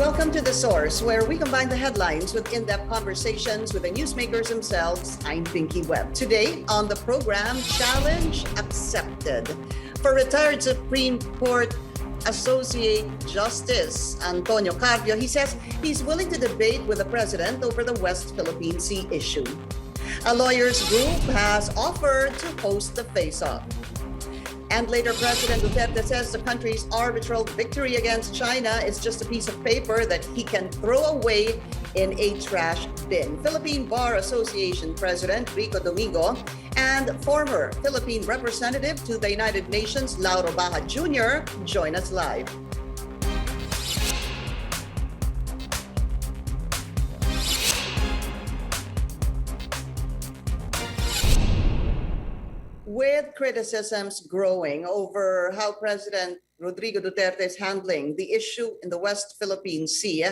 Welcome to The Source, where we combine the headlines with in-depth conversations with the newsmakers themselves. I'm Pinky Webb. Today on the program, challenge accepted. For retired Supreme Court Associate Justice Antonio Carpio, he says he's willing to debate with the president over the West Philippine Sea issue. A lawyers group has offered to host the face-off. And later, President Duterte says the country's arbitral victory against China is just a piece of paper that he can throw away in a trash bin. Philippine Bar Association President Ricardo Domingo and former Philippine representative to the United Nations, Larry Baja Jr., join us live. With criticisms growing over how President Rodrigo Duterte is handling the issue in the West Philippine Sea,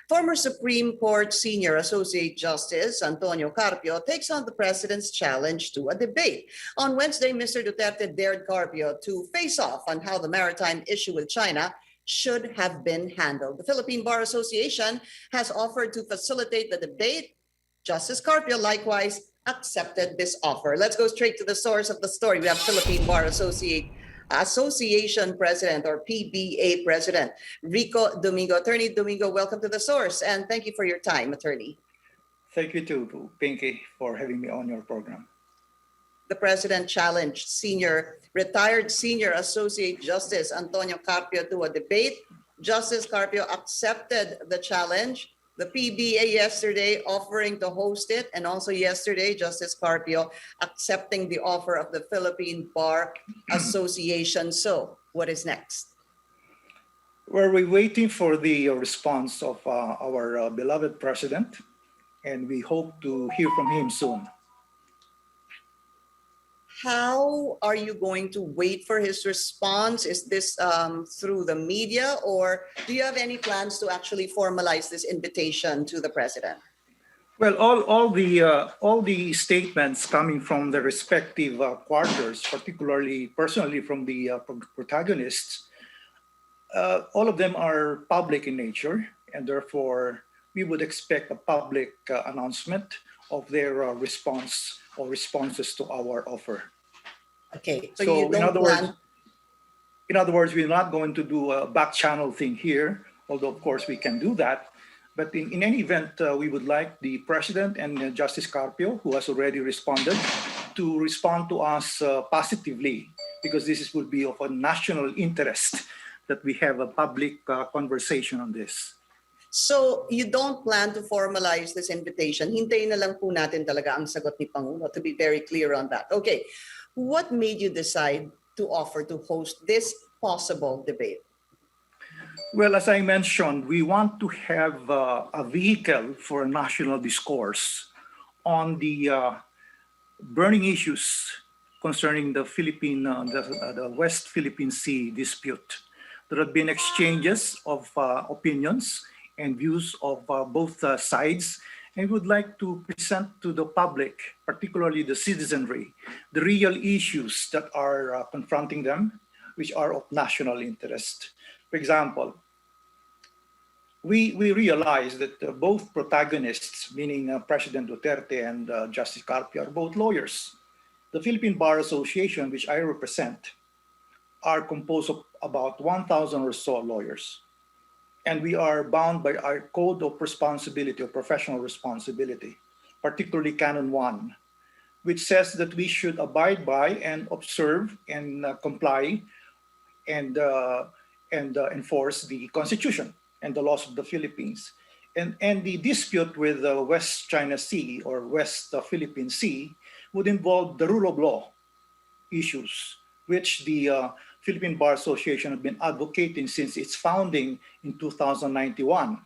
former Supreme Court Senior Associate Justice Antonio Carpio takes on the president's challenge to a debate. On Wednesday, Mr. Duterte dared Carpio to face off on how the maritime issue with China should have been handled. The Philippine Bar Association has offered to facilitate the debate. Justice Carpio likewise accepted this offer. Let's go straight to the source of the story. We have Philippine Bar Association President, or PBA President, Rico Domingo. Attorney Domingo, welcome to the source, and thank you for your time, attorney. Thank you too, Pinky, for having me on your program. The president challenged retired Senior Associate Justice Antonio Carpio to a debate. Justice Carpio accepted the challenge. The PBA yesterday offering to host it, and also yesterday, Justice Carpio accepting the offer of the Philippine Bar Association. So, what is next? We're waiting for the response of our beloved president, and we hope to hear from him soon. How are you going to wait for his response? Is this through the media, or do you have any plans to actually formalize this invitation to the president? Well, all the statements coming from the respective quarters, particularly personally from the protagonists, all of them are public in nature, and therefore we would expect a public announcement of their response or responses to our offer. Okay, so you don't in other words, we're not going to do a back channel thing here, although of course we can do that. But in any event, we would like the president and Justice Carpio, who has already responded, to respond to us positively, because this would be of a national interest that we have a public conversation on this. So you don't plan to formalize this invitation. Hintayin na lang po natin talaga ang sagot ni Pangulo, to be very clear on that. Okay, what made you decide to offer to host this possible debate? Well, as I mentioned, we want to have a vehicle for a national discourse on the burning issues concerning the West Philippine Sea dispute. There have been exchanges of opinions and views of both sides, and we would like to present to the public, particularly the citizenry, the real issues that are confronting them, which are of national interest. For example, we realize that both protagonists, meaning President Duterte and Justice Carpio, are both lawyers. The Philippine Bar Association, which I represent, are composed of about 1,000 or so lawyers. And we are bound by our code of responsibility, or professional responsibility, particularly Canon 1, which says that we should abide by and observe and comply and enforce the Constitution and the laws of the Philippines. And the dispute with the West China Sea or West Philippine Sea would involve the rule of law issues, which the Philippine Bar Association has been advocating since its founding in 1891.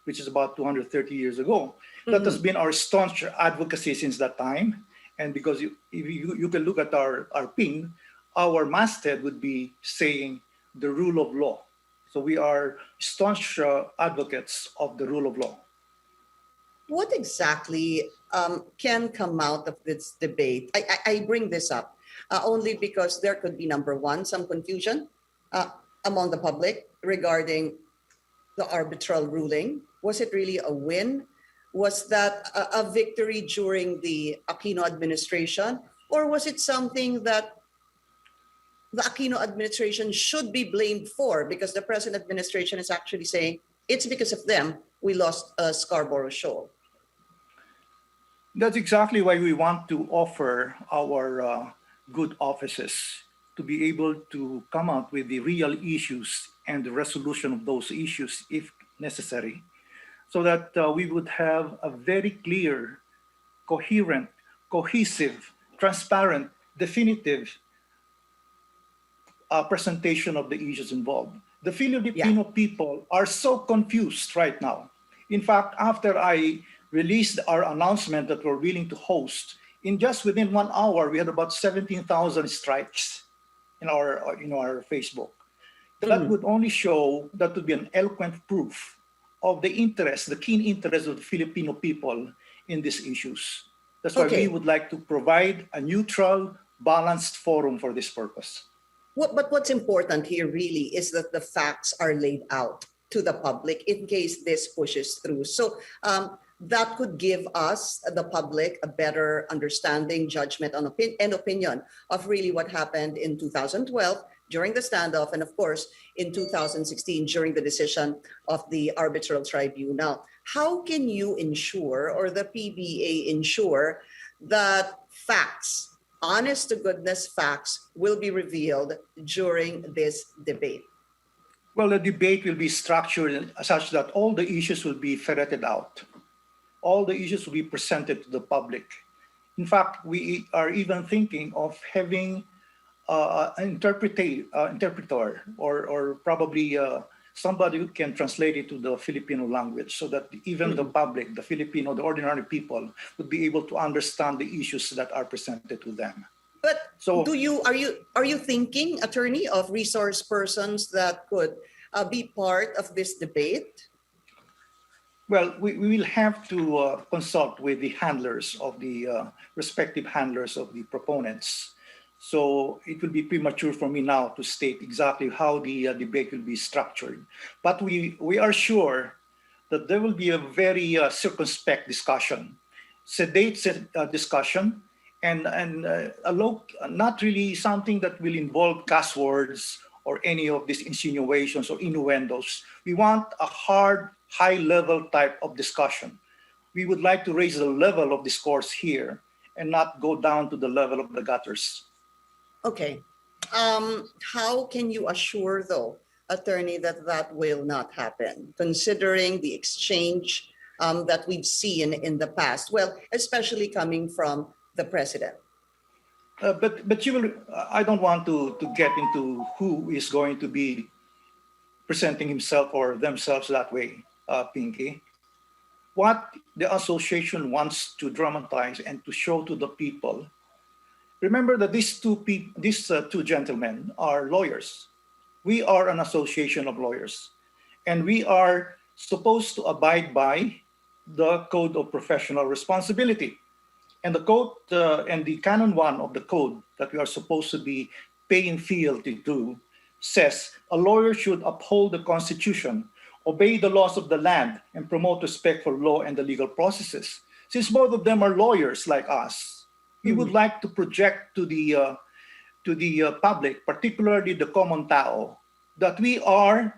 Which is about 230 years ago. Mm-hmm. That has been our staunch advocacy since that time. And because if you can look at our pin, our masthead would be saying the rule of law. So we are staunch advocates of the rule of law. What exactly can come out of this debate? I bring this up. only because there could be, number one, some confusion among the public regarding the arbitral ruling. Was it really a win? Was that a victory during the Aquino administration? Or was it something that the Aquino administration should be blamed for, because the present administration is actually saying it's because of them we lost Scarborough Shoal? That's exactly why we want to offer our good offices to be able to come out with the real issues and the resolution of those issues if necessary, so that we would have a very clear, coherent, cohesive, transparent, definitive presentation of the issues involved. The Filipino people are so confused right now. In fact, after I released our announcement that we're willing to host, in just within 1 hour, we had about 17,000 strikes in our Facebook. That would only show, that would be an eloquent proof of the interest, the keen interest of the Filipino people in these issues. That's why we would like to provide a neutral, balanced forum for this purpose. But what's important here really is that the facts are laid out to the public in case this pushes through. So that could give us, the public, a better understanding, judgment, and opinion of really what happened in 2012 during the standoff, and of course in 2016 during the decision of the arbitral tribunal. How can you ensure, or the PBA ensure, that facts, honest to goodness facts, will be revealed during this debate? Well, the debate will be structured such that all the issues will be ferreted out. All the issues will be presented to the public. In fact, we are even thinking of having an interpreter or probably somebody who can translate it to the Filipino language, so that even the public, the Filipino, the ordinary people, would be able to understand the issues that are presented to them. But so, are you thinking, attorney, of resource persons that could be part of this debate? Well, we will have to consult with the handlers of the respective handlers of the proponents. So it will be premature for me now to state exactly how the debate will be structured. But we are sure that there will be a very circumspect discussion, sedate discussion, and not really something that will involve cuss words or any of these insinuations or innuendos. We want a hard, high-level type of discussion. We would like to raise the level of discourse here and not go down to the level of the gutters. Okay. How can you assure, though, attorney, that that will not happen, considering the exchange that we've seen in the past? Well, especially coming from the president. But you will. I don't want to get into who is going to be presenting himself or themselves that way, Pinky. What the association wants to dramatize and to show to the people. Remember that these two gentlemen are lawyers. We are an association of lawyers, and we are supposed to abide by the Code of Professional Responsibility. And the code and the canon 1 of the code that we are supposed to be paying fealty to says a lawyer should uphold the Constitution, obey the laws of the land, and promote respect for law and the legal processes. Since both of them are lawyers like us, we would like to project to the public, particularly the common tao, that we are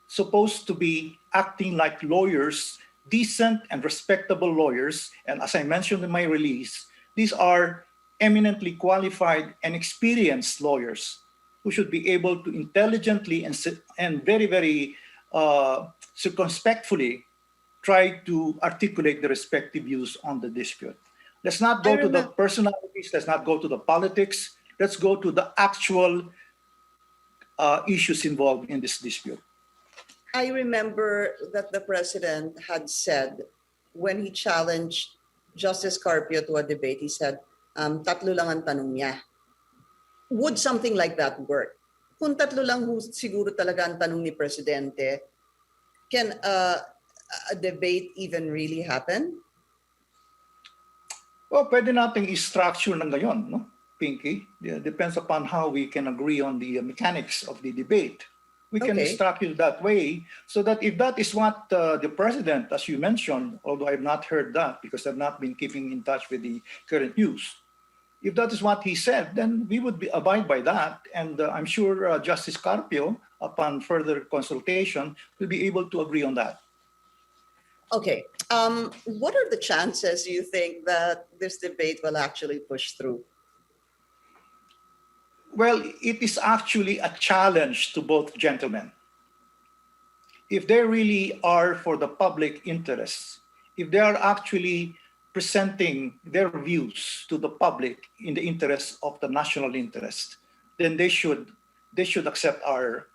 supposed to be acting like lawyers, decent and respectable lawyers. And as I mentioned in my release, these are eminently qualified and experienced lawyers who should be able to intelligently and very, very circumspectfully try to articulate the respective views on the dispute. Let's not go to the personalities, let's not go to the politics, let's go to the actual issues involved in this dispute. I remember that the president had said, when he challenged Justice Carpio to a debate, he said, tatlo lang ang tanong niya. Would something like that work? Kung tatlo lang siguro talaga ang tanong ni Presidente, can a debate even really happen? Well, pwede nating i-structure ng gayon, no? Pinky. It depends upon how we can agree on the mechanics of the debate. We can Okay. structure it that way so that if that is what the president, as you mentioned, although I've not heard that because I've not been keeping in touch with the current news, if that is what he said, then we would abide by that. And I'm sure Justice Carpio, upon further consultation, will be able to agree on that. Okay. What are the chances you think that this debate will actually push through? Well, it is actually a challenge to both gentlemen. If they really are for the public interest, if they are actually presenting their views to the public in the interest of the national interest, then they should accept our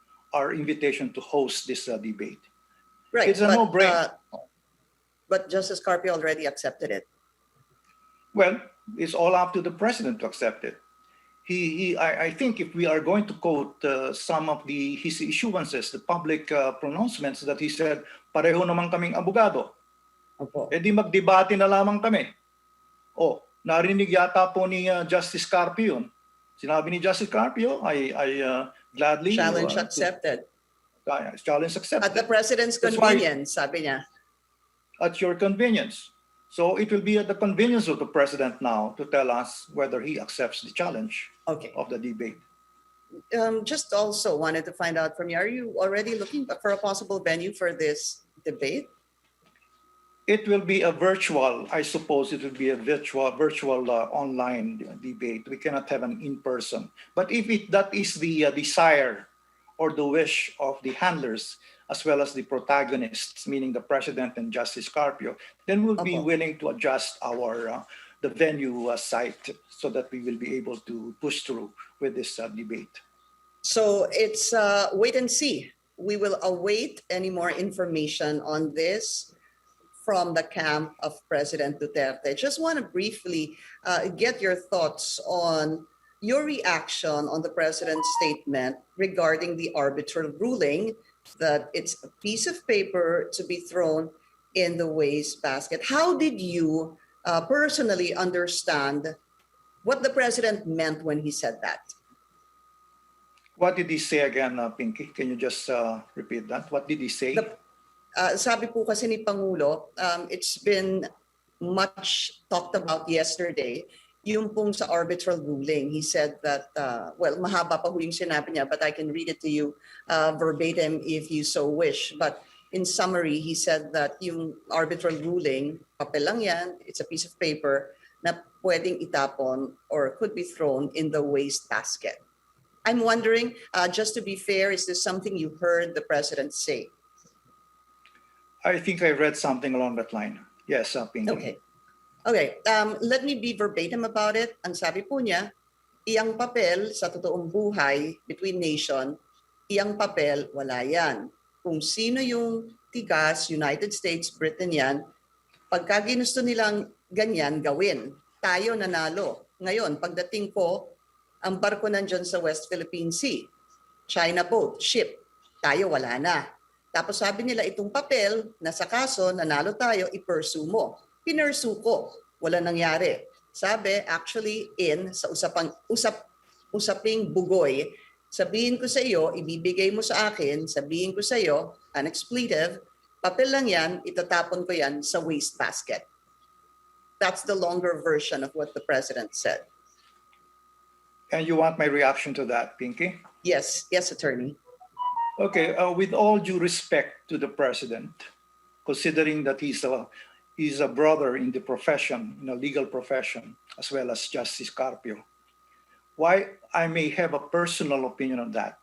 invitation to host this debate. Right. It's a no-brainer. But Justice Carpio already accepted it. Well, it's all up to the president to accept it. I think if we are going to quote some of his issuances, the public pronouncements that he said, pareho naman kaming abogado. Opo. Eh di magdebate na lamang kami. Oh, narinig yata po ni Justice Carpio yun. Sinabi ni Justice Carpio, I gladly... Challenge accepted. Challenge accepted. At the president's That's why- convenience, sabi niya. At your convenience. So it will be at the convenience of the president now to tell us whether he accepts the challenge Okay. of the debate. Just also wanted to find out from you, are you already looking for a possible venue for this debate? It will be a virtual, I suppose it will be a virtual online debate. We cannot have an in-person. But if that is the desire or the wish of the handlers, as well as the protagonists, meaning the president and Justice Carpio, then we'll be Opo. willing to adjust the venue site so that we will be able to push through with this debate. So it's wait and see. We will await any more information on this from the camp of President Duterte. Just want to briefly get your thoughts on your reaction on the president's statement regarding the arbitral ruling that it's a piece of paper to be thrown in the wastebasket. How did you personally understand what the president meant when he said that? What did he say again, Pinky? Can you just repeat that? What did he say? Sabi po kasi ni Pangulo, it's been much talked about yesterday, yung pong sa arbitral ruling. He said that, well, mahaba pa ho yung sinabi niya, but I can read it to you verbatim if you so wish. But in summary, he said that yung arbitral ruling, papel lang yan, it's a piece of paper na pwedeng itapon or could be thrown in the wastebasket. I'm wondering, just to be fair, is this something you heard the president say? I think I read something along that line. Yes, Pinky. Okay. Okay, let me be verbatim about it. Ang sabi po niya, iyang papel sa totoong buhay between nation, iyang papel, wala yan. Kung sino yung tigas, United States, Britain yan, pagka ginusto nilang ganyan gawin, tayo nanalo. Ngayon, pagdating ko, ang barko nandyan sa West Philippine Sea, China boat, ship, tayo wala na. Tapos sabi nila, itong papel, nasa kaso, nanalo tayo, i-pursue mo. Pinursu ko, wala nangyari. Sabi, actually, sa usaping bugoy, sabihin ko sa iyo, ibibigay mo sa akin, sabihin ko sa iyo, an expletive, papel lang yan, itatapon ko yan sa wastebasket. That's the longer version of what the president said. And you want my reaction to that, Pinky? Yes, attorney. Okay, with all due respect to the president, considering that he's a brother in the profession, in a legal profession, as well as Justice Carpio, why I may have a personal opinion on that,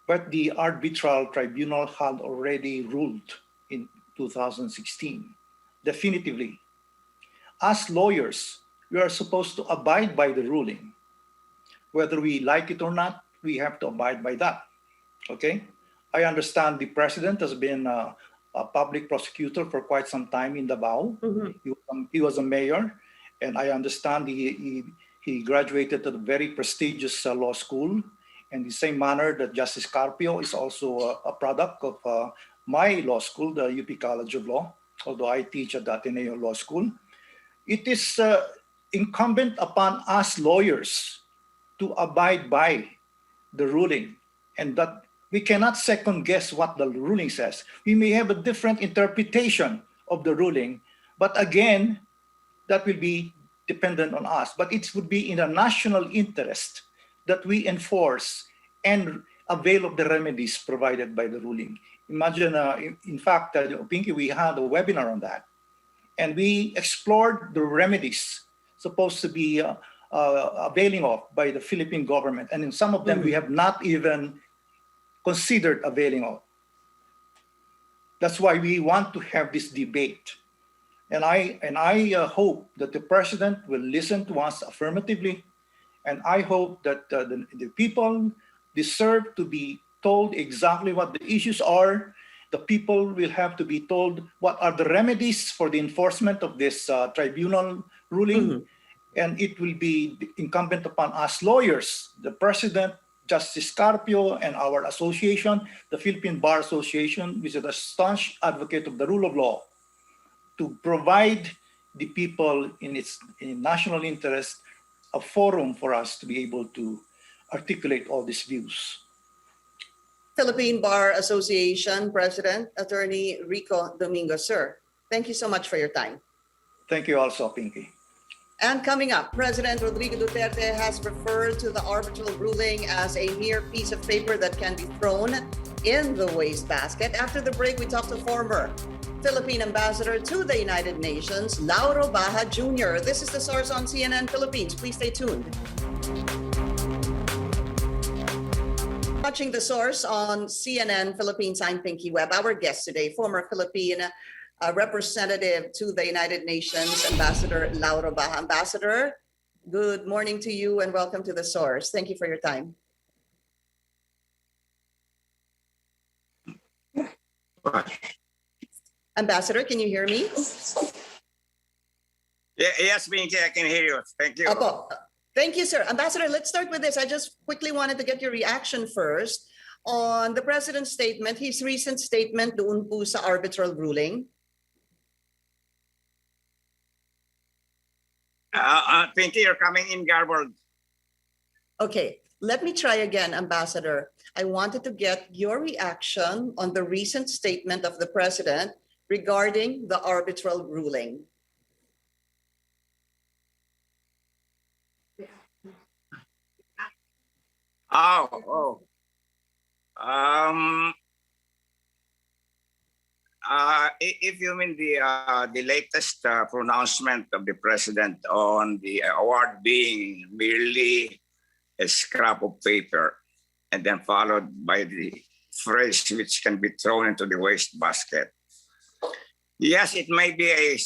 but the arbitral tribunal had already ruled in 2016, definitively. As lawyers, we are supposed to abide by the ruling. Whether we like it or not, we have to abide by that. Okay? I understand the president has been a public prosecutor for quite some time in Davao. Mm-hmm. He was a mayor, and I understand he graduated at a very prestigious law school. In the same manner that Justice Carpio is also a product of my law school, the UP College of Law, although I teach at the Ateneo Law School. It is incumbent upon us lawyers to abide by the ruling, and that we cannot second guess what the ruling says. We may have a different interpretation of the ruling, but again, that will be dependent on us. But it would be in the national interest that we enforce and avail of the remedies provided by the ruling. Imagine, in fact, Pinky, we had a webinar on that, and we explored the remedies supposed to be availing of by the Philippine government, and in some of them we have not even considered availing of. That's why we want to have this debate, and I hope that the president will listen to us affirmatively, and I hope that the people deserve to be told exactly what the issues are. The people will have to be told what are the remedies for the enforcement of this tribunal ruling. And it will be incumbent upon us lawyers, the president, Justice Carpio, and our association, the Philippine Bar Association, which is a staunch advocate of the rule of law, to provide the people in national interest a forum for us to be able to articulate all these views. Philippine Bar Association President, Attorney Rico Domingo. Sir, thank you so much for your time. Thank you also, Pinky. And coming up, President Rodrigo Duterte has referred to the arbitral ruling as a mere piece of paper that can be thrown in the wastebasket. After the break, we talk to former Philippine Ambassador to the United Nations, Lauro Baja Jr. This is The Source on CNN Philippines. Please stay tuned. Watching The Source on CNN Philippines, I'm Pinky Webb. Our guest today, former Philippine representative to the United Nations, Ambassador Lauro Baja. Ambassador, good morning to you and welcome to The Source. Thank you for your time. Ambassador, can you hear me? Yes, Pinky, I can hear you. Thank you. Opo. Thank you, sir. Ambassador, let's start with this. I just quickly wanted to get your reaction first on the president's statement, his recent statement doon po sa arbitral ruling. Pinky, you're coming in garbled. Okay, let me try again, Ambassador. I wanted to get your reaction on the recent statement of the president regarding the arbitral ruling. If you mean the latest pronouncement of the president on the award being merely a scrap of paper, and then followed by the phrase which can be thrown into the wastebasket. Yes, it may be a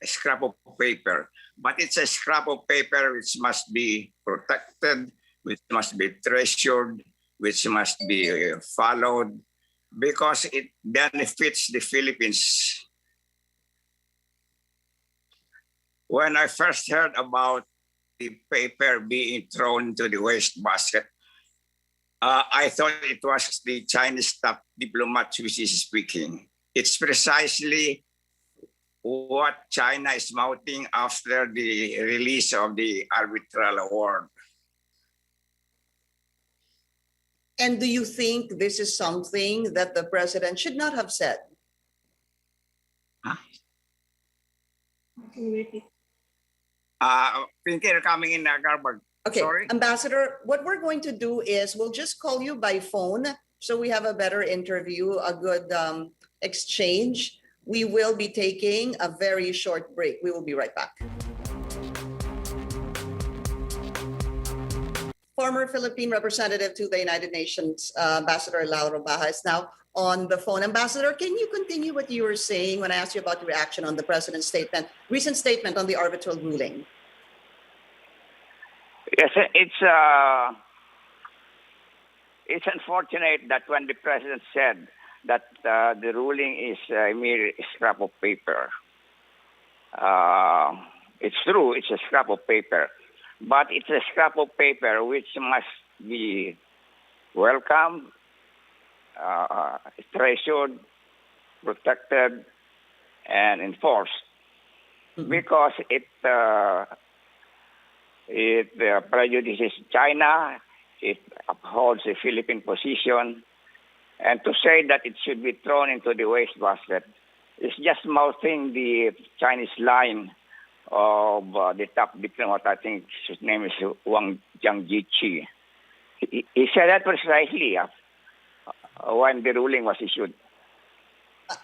scrap of paper, but it's a scrap of paper which must be protected, which must be treasured, which must be followed, because it benefits the Philippines. When I first heard about the paper being thrown into the wastebasket, I thought it was the Chinese top diplomat who is speaking. It's precisely what China is mouthing after the release of the arbitral award. And do you think this is something that the president should not have said? Pinky, you're coming in garbled. Okay, Sorry? Ambassador, what we're going to do is we'll just call you by phone so we have a better interview, a good exchange. We will be taking a very short break. We will be right back. Former Philippine representative to the United Nations, Ambassador Lal Roberts, is now on the phone. Ambassador, can you continue what you were saying when I asked you about the reaction on the president's statement, recent statement on the arbitral ruling? Yes, it's unfortunate that when the president said that the ruling is a mere scrap of paper, it's true, it's a scrap of paper, but it's a scrap of paper which must be welcomed, treasured, protected, and enforced. because it prejudices China, it upholds the Philippine position, and to say that it should be thrown into the wastebasket is just mouthing the Chinese line of the top diplomat. I think his name is Wang Jiangji. He said that precisely when the ruling was issued.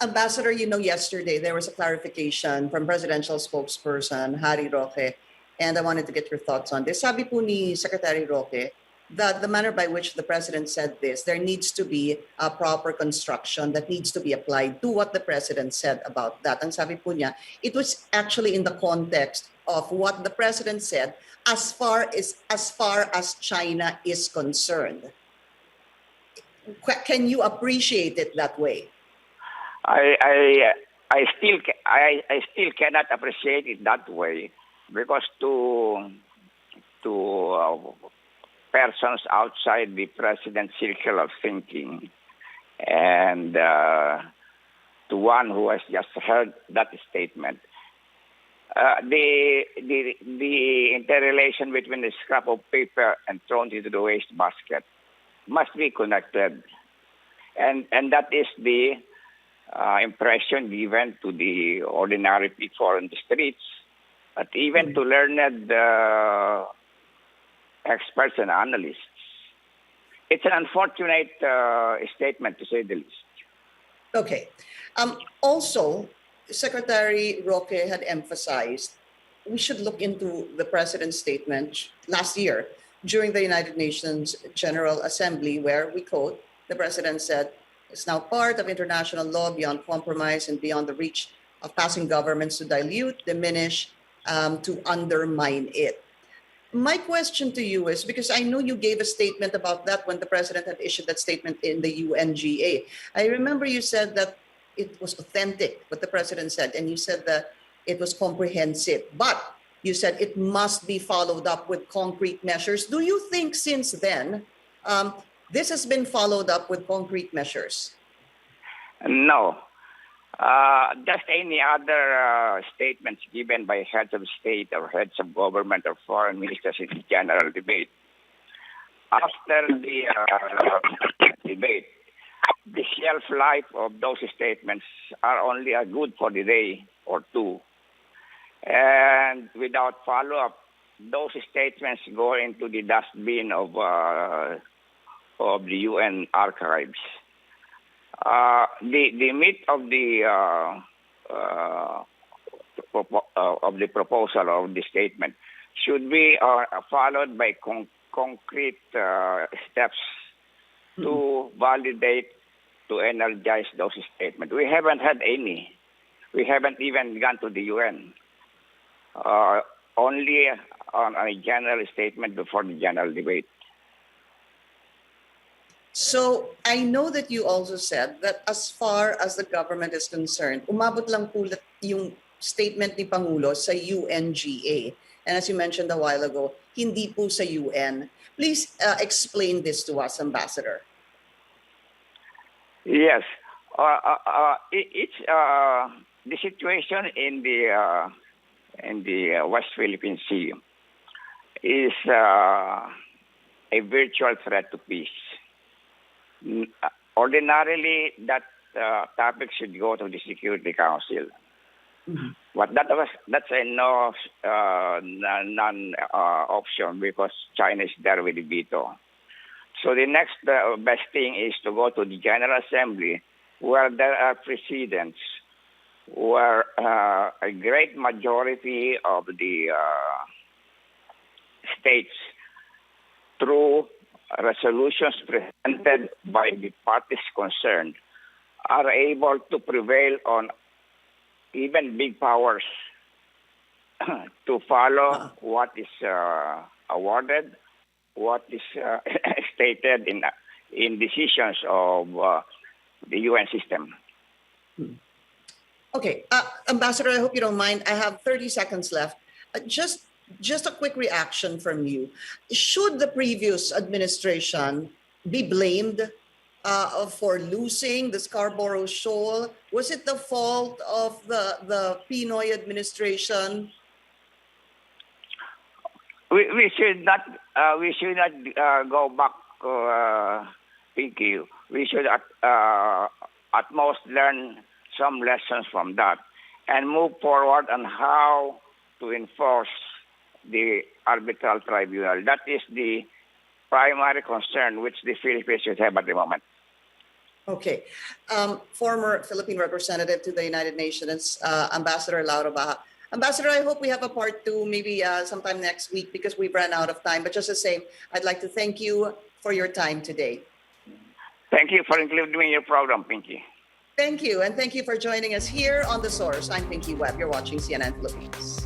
Ambassador, yesterday there was a clarification from presidential spokesperson Harry Roque, and I wanted to get your thoughts on this. Sabi po ni Secretary Roque that the manner by which the president said this, there needs to be a proper construction that needs to be applied to what the president said about that. Ang sabi po niya, it was actually in the context of what the president said as far as China is concerned. Can you appreciate it that way? I still cannot appreciate it that way, because to persons outside the president's circle of thinking, and to one who has just heard that statement, the interrelation between the scrap of paper and thrown into the wastebasket must be connected, and that is the impression given to the ordinary people on the streets, but even to learned experts and analysts. It's an unfortunate statement, to say the least. Okay. Also, Secretary Roque had emphasized we should look into the president's statement last year during the United Nations General Assembly, where we quote, the president said, "It's now part of international law beyond compromise and beyond the reach of passing governments to dilute, diminish, to undermine it." My question to you is, because I know you gave a statement about that when the president had issued that statement in the UNGA. I remember you said that it was authentic, what the president said, and you said that it was comprehensive, but you said it must be followed up with concrete measures. Do you think since then, this has been followed up with concrete measures? No. Just any other statements given by heads of state or heads of government or foreign ministers in the general debate. After the debate, the shelf life of those statements are only good for the day or two. And without follow-up, those statements go into the dustbin of the UN archives. The meat of the proposal or the statement should be followed by concrete steps to validate, to energize those statements. We haven't had any. We haven't even gone to the UN. Only on a general statement before the general debate. So I know that you also said that as far as the government is concerned, umabot lang po yung statement ni Pangulo sa UNGA. And as you mentioned a while ago, hindi po sa UN. Please explain this to us, Ambassador. Yes. It's the situation in the West Philippine Sea is a virtual threat to peace. Ordinarily, that topic should go to the Security Council. Mm-hmm. But that's a non-option because China is there with the veto. So the next best thing is to go to the General Assembly, where there are precedents, where a great majority of the states, through resolutions presented by the parties concerned, are able to prevail on even big powers to follow what is awarded, what is stated in decisions of the UN system. Okay, Ambassador, I hope you don't mind. I have 30 seconds left. Just a quick reaction from you. Should the previous administration be blamed for losing the Scarborough Shoal? Was it the fault of the Pinoy administration? We should not go back, Pinky. We should at most learn some lessons from that and move forward on how to enforce the arbitral tribunal. That is the primary concern which the Philippines should have at the moment. Okay. Former Philippine representative to the United Nations, Ambassador Lauro Baja. Ambassador, I hope we have a part two, maybe sometime next week, because we've run out of time. But just the same, I'd like to thank you for your time today. Thank you for including me in your program, Pinky. Thank you, and thank you for joining us here on The Source. I'm Pinky Webb. You're watching CNN Philippines.